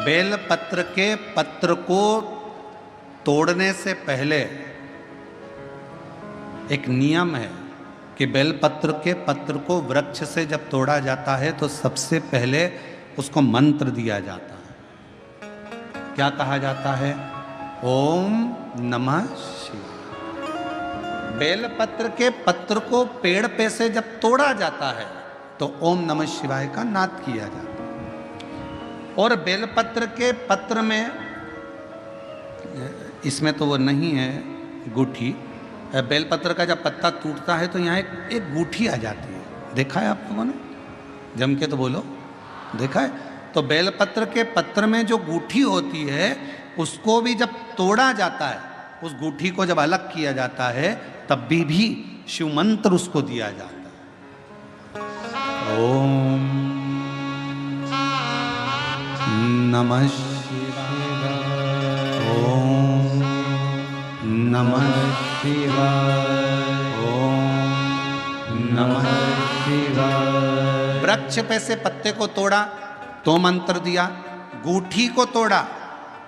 Bell पत्र के पत्र को तोड़ने से पहले एक नियम है कि बेल पत्र के पत्र को वृक्ष से जब तोड़ा जाता है तो सबसे पहले उसको मंत्र दिया जाता है। क्या कहा जाता है? ओम नमः शिवाय। बेल पत्र के पत्र को पेड़ पे से जब तोड़ा जाता है तो ओम नमः शिवाय का नाद किया जाता है। और बेलपत्र के पत्र में, इसमें तो वो नहीं है गूठी, बेलपत्र का जब पत्ता टूटता है तो यहाँ एक गूठी आ जाती है। देखा है आप लोगों ने? जम के तो बोलो, देखा है? तो बेलपत्र के पत्र में जो गूठी होती है उसको भी जब तोड़ा जाता है, उस गूठी को जब अलग किया जाता है तब भी शिव मंत्र उसको दिया जाता है। ओम नमः शिवाय। ओम नमः शिवाय। ओम नमः शिवाय। वृक्ष पे से पत्ते को तोड़ा तो मंत्र दिया, गूठी को तोड़ा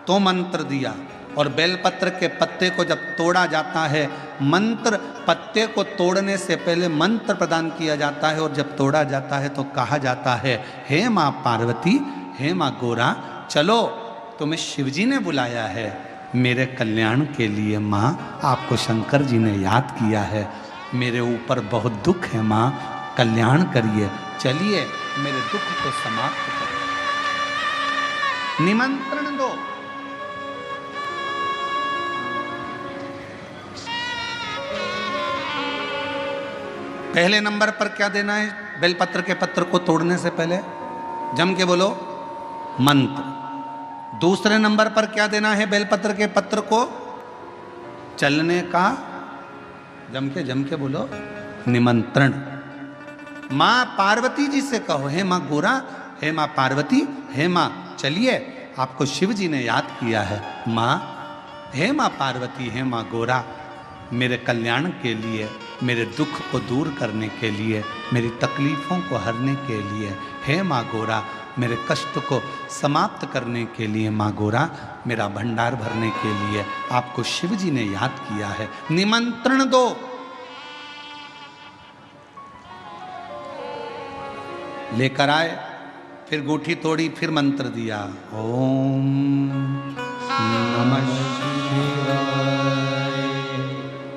तो मंत्र दिया, और बेलपत्र के पत्ते को जब तोड़ा जाता है मंत्र, पत्ते को तोड़ने से पहले मंत्र प्रदान किया जाता है, और जब तोड़ा जाता है तो कहा जाता है, हे माँ पार्वती, हे माँ गोरा, चलो तुम्हें शिवजी ने बुलाया है मेरे कल्याण के लिए। माँ, आपको शंकर जी ने याद किया है, मेरे ऊपर बहुत दुख है माँ, कल्याण करिए, चलिए मेरे दुख को समाप्त करिए, निमंत्रण दो। पहले नंबर पर क्या देना है बेलपत्र के पत्र को तोड़ने से पहले? जम के बोलो, मंत्र। दूसरे नंबर पर क्या देना है बेलपत्र के पत्र को चलने का? जम के बोलो, निमंत्रण। माँ पार्वती जी से कहो, हे माँ गोरा, हे माँ पार्वती, हे माँ चलिए, आपको शिव जी ने याद किया है। माँ, हे माँ पार्वती, हे माँ गोरा, मेरे कल्याण के लिए, मेरे दुख को दूर करने के लिए, मेरी तकलीफ़ों को हरने के लिए, हे माँ गोरा, मेरे कष्ट को समाप्त करने के लिए, माँ गोरा, मेरा भंडार भरने के लिए आपको शिव जी ने याद किया है, निमंत्रण दो। लेकर आए, फिर गूठी तोड़ी, फिर मंत्र दिया, ओम नमः शिवाय,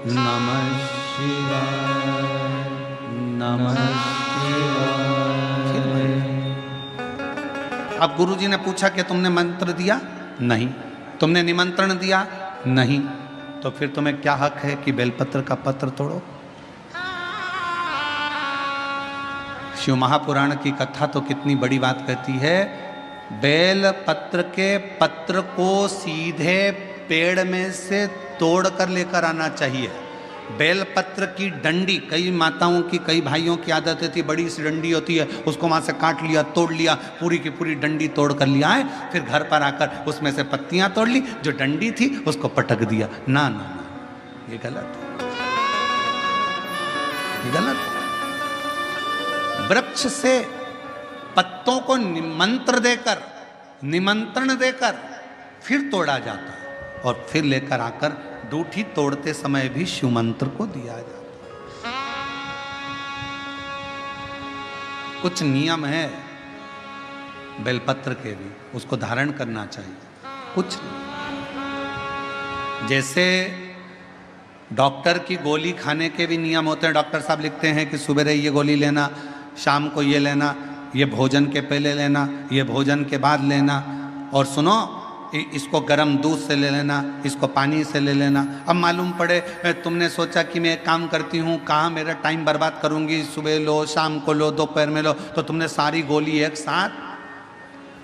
नमः शिवाय, नमः शिवाय। अब गुरुजी ने पूछा कि तुमने मंत्र दिया? नहीं। तुमने निमंत्रण दिया? नहीं। तो फिर तुम्हें क्या हक है कि बेलपत्र का पत्र तोड़ो? शिव महापुराण की कथा तो कितनी बड़ी बात कहती है, बेल पत्र के पत्र को सीधे पेड़ में से तोड़ कर लेकर आना चाहिए। बेलपत्र की डंडी, कई माताओं की, कई भाइयों की आदत होती है, बड़ी सी डंडी होती है, उसको वहाँ से काट लिया, तोड़ लिया, पूरी की पूरी डंडी तोड़ कर लिया है, फिर घर पर आकर उसमें से पत्तियाँ तोड़ ली, जो डंडी थी उसको पटक दिया। ना ना ना, ये गलत है, ये गलत है। वृक्ष से पत्तों को निमंत्रण देकर फिर तोड़ा जाता है, और फिर लेकर आकर दूठी तोड़ते समय भी शिव मंत्र को दिया जाता है। कुछ नियम है बेलपत्र के भी, उसको धारण करना चाहिए। कुछ जैसे डॉक्टर की गोली खाने के भी नियम होते हैं। डॉक्टर साहब लिखते हैं कि सुबह ये गोली लेना, शाम को ये लेना, ये भोजन के पहले लेना, ये भोजन के बाद लेना, और सुनो इसको गर्म दूध से ले लेना, इसको पानी से ले लेना। अब मालूम पड़े तुमने सोचा कि मैं एक काम करती हूँ, कहाँ मेरा टाइम बर्बाद करूँगी, सुबह लो, शाम को लो, दोपहर में लो, तो तुमने सारी गोली एक साथ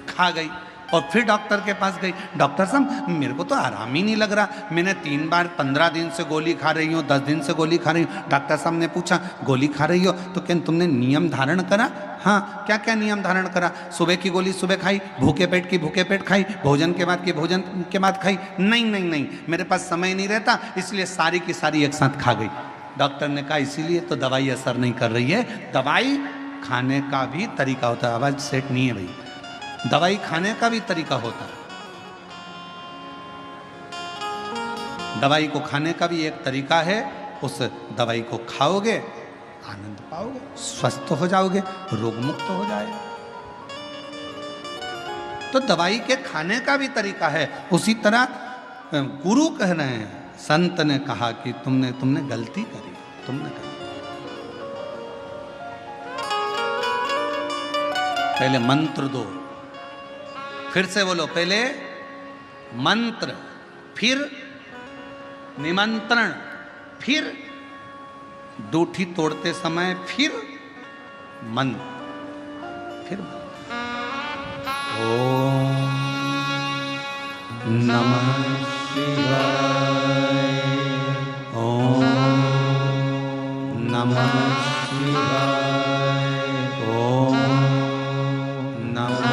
खा गई, और फिर डॉक्टर के पास गई, डॉक्टर साहब मेरे को तो आराम ही नहीं लग रहा, मैंने 3 बार 15 दिन से गोली खा रही हूँ, 10 दिन से गोली खा रही हूँ। डॉक्टर साहब ने पूछा गोली खा रही हो तो क्या तुमने नियम धारण करा? हाँ, क्या क्या नियम धारण करा? सुबह की गोली सुबह खाई, भूखे पेट की भूखे पेट खाई, भोजन के बाद की भोजन के बाद खाई? नहीं नहीं नहीं, मेरे पास समय नहीं रहता, इसलिए सारी की सारी एक साथ खा गई। डॉक्टर ने कहा इसीलिए तो दवाई असर नहीं कर रही है, दवाई खाने का भी तरीका होता है। आवाज़ सेट नहीं है भाई, दवाई खाने का भी तरीका होता है। दवाई को खाने का भी एक तरीका है। उस दवाई को खाओगे, आनंद पाओगे, स्वस्थ हो जाओगे, रोग मुक्त हो जाएगा। तो दवाई के खाने का भी तरीका है। उसी तरह गुरु कह रहे हैं, संत ने कहा कि तुमने गलती करी, तुमने करी। पहले मंत्र दो, फिर से बोलो, पहले मंत्र, फिर निमंत्रण, फिर दूठी तोड़ते समय, फिर मंत्र, फिर ओम नमः शिवाय, ओम नमः शिवाय, ओम नमः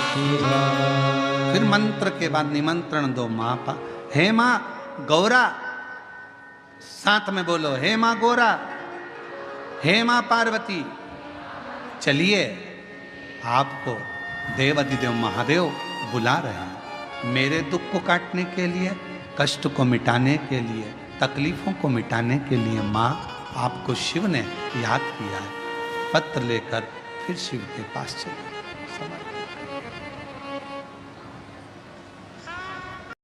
शिवाय। फिर मंत्र के बाद निमंत्रण दो। माँ पा, हे माँ गौरा, साथ में बोलो, हे माँ गौरा, हे माँ पार्वती, चलिए आपको देवाधिदेव महादेव बुला रहे हैं। मेरे दुख को काटने के लिए, कष्ट को मिटाने के लिए, तकलीफों को मिटाने के लिए माँ आपको शिव ने याद किया है। पत्र लेकर फिर शिव के पास चले।